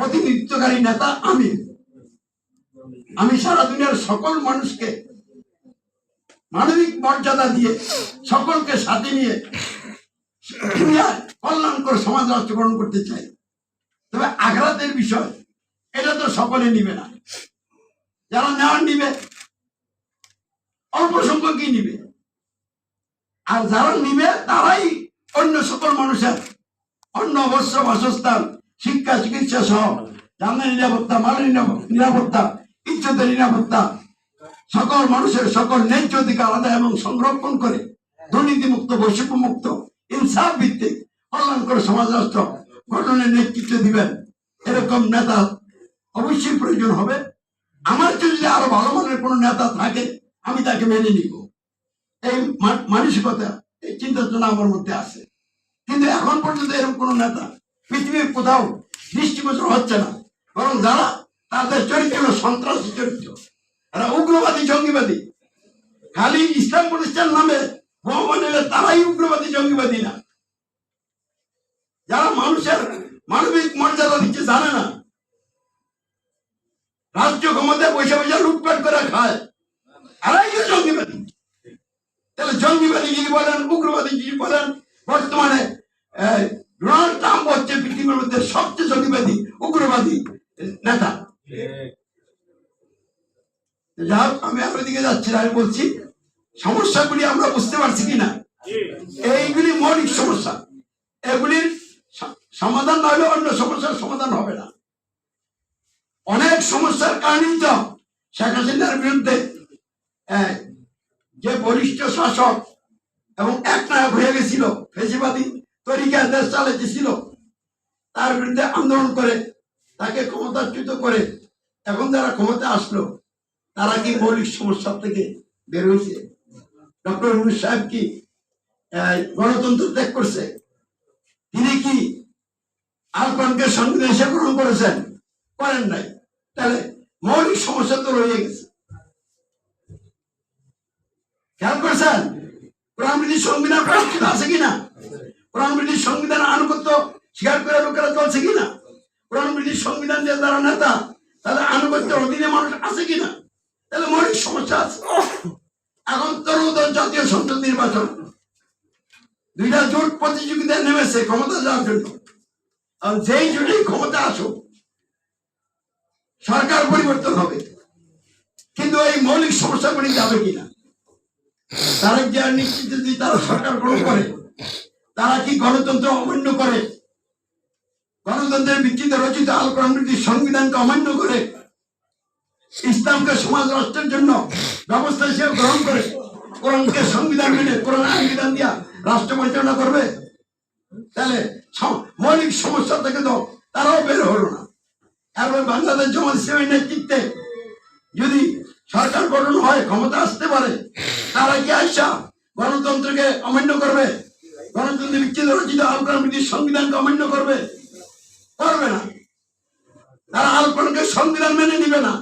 প্রতিনিধিত্বকারী নেতা আমি। আমি সারা দুনিয়ার সকল মানুষকে মানবিক মর্যাদা দিয়ে সকলকে সাথে নিয়ে কল্যাণকর সমাজ রাষ্ট্র গঠন করতে চাই। তবে আঘাতের বিষয় এটা তো সকলে নিবে না, যারা নেওয়ার নিবে অল্প সংখ্যকই নিবে, আর যারা নিবে তারাই অন্য সকল মানুষের অন্য অবশ্য বাসস্থান, শিক্ষা, চিকিৎসা সহ জানের নিরাপত্তা, মালের নিরাপত্তা, ইজ্জতের নিরাপত্তা, সকল মানুষের সকল ন্যায্য অধিকার আদায় এবং সংরক্ষণ করে দুর্নীতিমুক্ত, বৈষম্যমুক্ত, ইনসাফ ভিত্তিক কল্যাণকর সমাজ রাষ্ট্র গঠনের নেতৃত্ব দিবেন এরকম নেতা অবশ্যই প্রয়োজন হবে। আমার যদি আরো ভালো মানের কোন নেতা থাকে আমি তাকে মেনে নিব, এই মানসিকতা, এই চিন্তা চেতনা আমার মধ্যে আছে। কিন্তু এখন পর্যন্ত এরকম কোন নেতা পৃথিবীর কোথাও দৃষ্টিগোচর হচ্ছে না, বরং যারা তাদের চরিত্র হলো সন্ত্রাসী চরিত্র, এরা উগ্রবাদী, জঙ্গিবাদী। খালি ইসলাম প্রতিষ্ঠান নামে বোমা বানালে তারাই উগ্রবাদী, জঙ্গিবাদী না। যারা মানুষের মানবিক মর্যাদা দিচ্ছে জানে না, রাজ্য ক্ষমতায় পয়সা পয়সা লুটপাট করে খায়, এরাই তো জঙ্গিবাদী। তাহলে জঙ্গিবাদী যিনি বলেন, উগ্রবাদী যিনি বলেন, বর্তমানে ডোনাল্ড ট্রাম্প হচ্ছে পৃথিবীর মধ্যে সবচেয়ে জঙ্গিবাদী, উগ্রবাদী নেতা। যাই হোক, আমি আপনার দিকে যাচ্ছি না, আমি বলছি সমস্যাগুলি আমরা বুঝতে পারছি কিনা। এইগুলি মৌলিক সমস্যা, এগুলির সমাধান না হলে অন্য সমস্যার সমাধান হবে না। অনেক সমস্যার কারণেই তো শেখ হাসিনার বিরুদ্ধে যে বরিষ্ঠ শাসক এবং একনায়ক হয়ে গেছিল, ফেসিবাদী তরিকায় দেশ চালাইতেছিল, তার বিরুদ্ধে আন্দোলন করে তাকে ক্ষমতাচ্যুত করে এখন যারা ক্ষমতা আসলো তারা কি মৌলিক সমস্যা থেকে বের হয়েছে? ডক্টর ইউনূস সাহেব কি গণতন্ত্র ত্যাগ করছে? তিনি কি আল কোরআনকে সংবিধান হিসেবে গ্রহণ করেছেন? করেন নাই। তাহলে মৌলিক সমস্যা তো রয়ে গেছে। খেয়াল করেছেন কোরআন বিরোধী সংবিধান প্রতিষ্ঠিত আছে কিনা? কোরআন বিরোধী সংবিধান আনুগত্য স্বীকার করে লোকেরা চলছে কিনা? কোরআন বিরোধী সংবিধান যে যারা নেতা তাদের আনুগত্যের অধীনে মানুষ আছে কিনা? তাহলে মৌলিক সমস্যা আছে। এখন ত্রয়োদশ জাতীয় সংসদ নির্বাচন, দুইটা জোট প্রতিযোগিতায় নেমেছে ক্ষমতা যাওয়ার জন্য। যেই জোটে ক্ষমতা আসুক সরকার পরিবর্তন হবে, কিন্তু এই মৌলিক সমস্যাগুলি যাবে কিনা? তারা কি আর নিশ্চিত যদি তারা সরকার গ্রহণ করে, তারা কি গণতন্ত্র অমান্য করে, গণতন্ত্রের ভিত্তিতে রচিত আল কোরআন বিরোধী সংবিধানকে অমান্য করে, ইসলামকে সমাজ রাষ্ট্রের জন্য ব্যবস্থা হিসেবে গ্রহণ করে, কোরআনকে সংবিধান মেনে কোরআন আইন বিধান দিয়া রাষ্ট্র পরিচালনা করবে, তাহলে মৌলিক সমস্যা থেকে তো তারাও বের হলো না। এরপর বাংলাদেশ জামাত ইসলামীর নেতৃত্বে যদি সরকার গঠন হয়, ক্ষমতা আসতে পারে, তারা কি আইসা গণতন্ত্রকে অমান্য করবে, গণতন্ত্রের ভিত্তিতে রচিত আল কোরআন বিরোধী সংবিধানকে অমান্য করবে? করবে না। তারা আল কোরআনকে সংবিধান মেনে নিবে না।